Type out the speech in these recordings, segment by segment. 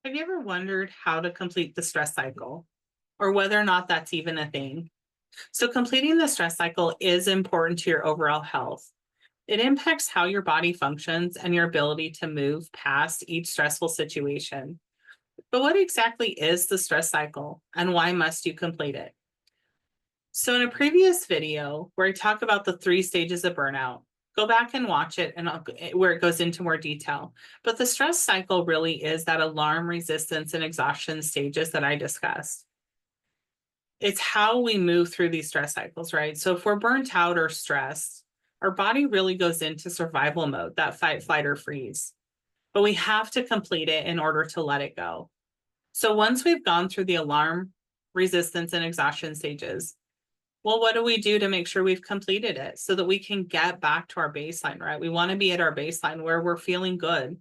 Have you ever wondered how to complete the stress cycle or whether or not that's even a thing? So, completing the stress cycle is important to your overall health. It impacts how your body functions and your ability to move past each stressful situation. But what exactly is the stress cycle and why must you complete it? So, in a previous video where I talk about the three stages of burnout, go back and watch it and where it goes into more detail. But the stress cycle really is that alarm resistance and exhaustion stages that I discussed. It's how we move through these stress cycles, right? So, if we're burnt out or stressed, our body really goes into survival mode, that fight, flight, or freeze. But we have to complete it in order to let it go. So, once we've gone through the alarm, resistance, and exhaustion stages, well, what do we do to make sure we've completed it so that we can get back to our baseline, right? We want to be at our baseline where we're feeling good.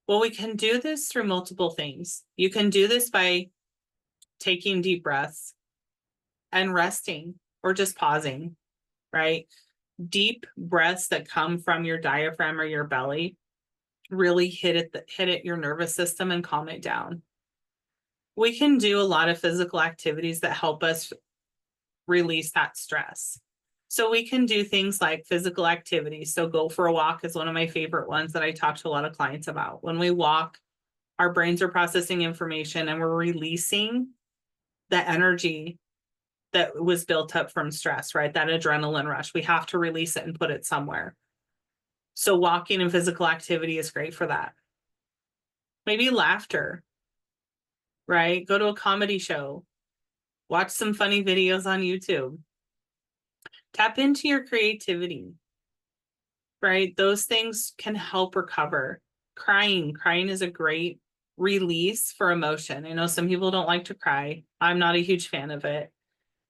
Well, we can do this through multiple things. You can do this by taking deep breaths and resting or just pausing, right? Deep breaths that come from your diaphragm or your belly really hit your nervous system and calm it down. We can do a lot of physical activities that help us release that stress. So we can do things like physical activities. So go for a walk is one of my favorite ones that I talk to a lot of clients about. When we walk, our brains are processing information and we're releasing the energy that was built up from stress, right? That adrenaline rush. We have to release it and put it somewhere. So walking and physical activity is great for that. Maybe laughter, right? Go to a comedy show, watch some funny videos on YouTube. Tap into your creativity, right? Those things can help recover. Crying is a great release for emotion. I know some people don't like to cry. I'm not a huge fan of it,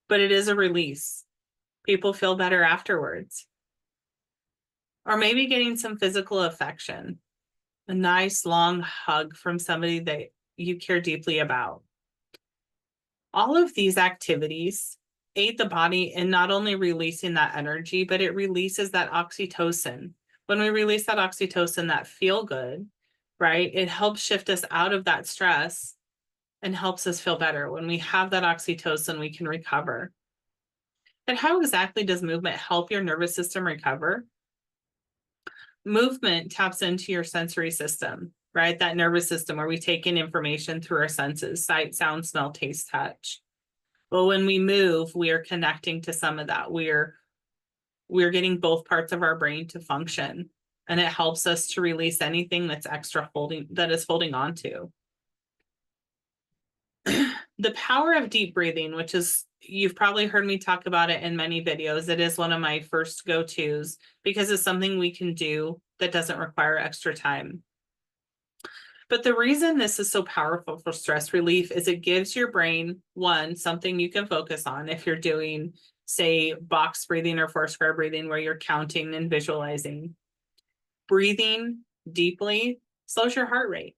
but it is a release. People feel better afterwards. Or maybe getting some physical affection, a nice long hug from somebody that you care deeply about. All of these activities aid the body in not only releasing that energy, but it releases that oxytocin. When we release that oxytocin, that feel good, right? It helps shift us out of that stress and helps us feel better. When we have that oxytocin, we can recover. And how exactly does movement help your nervous system recover? Movement taps into your sensory system, right? That nervous system where we take in information through our senses: sight, sound, smell, taste, touch. Well, when we move, we are connecting to some of that. We're getting both parts of our brain to function, and it helps us to release anything that's that is holding on to. The power of deep breathing, which is, you've probably heard me talk about it in many videos. It is one of my first go-tos because it's something we can do that doesn't require extra time. But the reason this is so powerful for stress relief is it gives your brain, one, something you can focus on if you're doing, say, box breathing or 4 square breathing, where you're counting and visualizing. Breathing deeply slows your heart rate,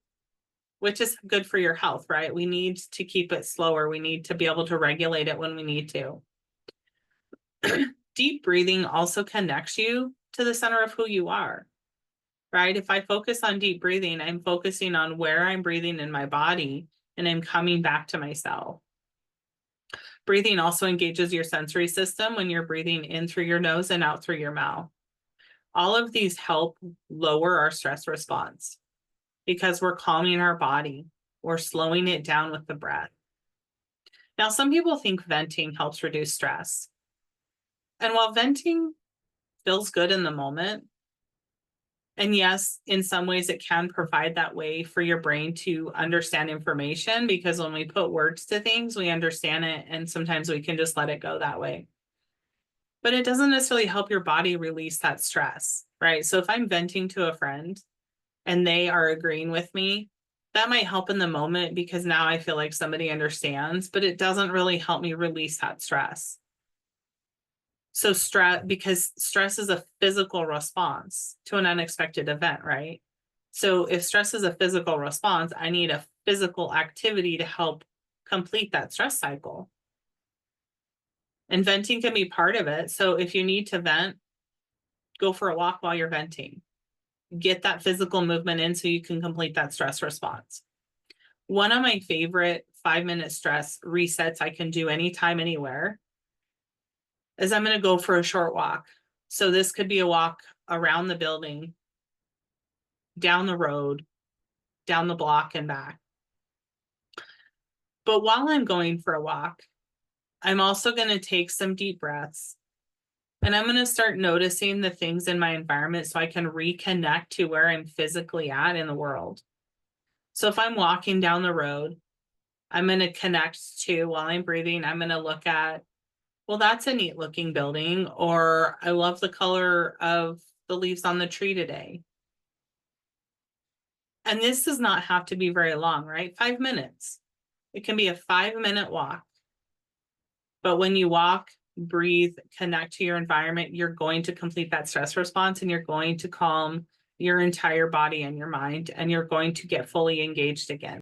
which is good for your health, right? We need to keep it slower. We need to be able to regulate it when we need to. Deep breathing also connects you to the center of who you are, right? If I focus on deep breathing, I'm focusing on where I'm breathing in my body and I'm coming back to myself. Breathing also engages your sensory system when you're breathing in through your nose and out through your mouth. All of these help lower our stress response because we're calming our body. We're slowing it down with the breath. Now, some people think venting helps reduce stress. And while venting feels good in the moment, and yes, in some ways it can provide that way for your brain to understand information, because when we put words to things, we understand it, and sometimes we can just let it go that way. But it doesn't necessarily help your body release that stress, right? So if I'm venting to a friend and they are agreeing with me, that might help in the moment because now I feel like somebody understands, but it doesn't really help me release that stress. So because stress is a physical response to an unexpected event, right? So if stress is a physical response, I need a physical activity to help complete that stress cycle. And venting can be part of it. So if you need to vent, go for a walk while you're venting. Get that physical movement in so you can complete that stress response. One of my favorite 5-minute stress resets I can do anytime, anywhere is I'm going to go for a short walk. So this could be a walk around the building, down the road, down the block and back. But while I'm going for a walk, I'm also going to take some deep breaths and I'm going to start noticing the things in my environment so I can reconnect to where I'm physically at in the world. So if I'm walking down the road, I'm going to connect to, while I'm breathing, I'm going to look at, well, that's a neat looking building, or I love the color of the leaves on the tree today. And this does not have to be very long, right? 5 minutes. It can be a 5-minute walk. But when you walk, breathe, connect to your environment, you're going to complete that stress response and you're going to calm your entire body and your mind, and you're going to get fully engaged again.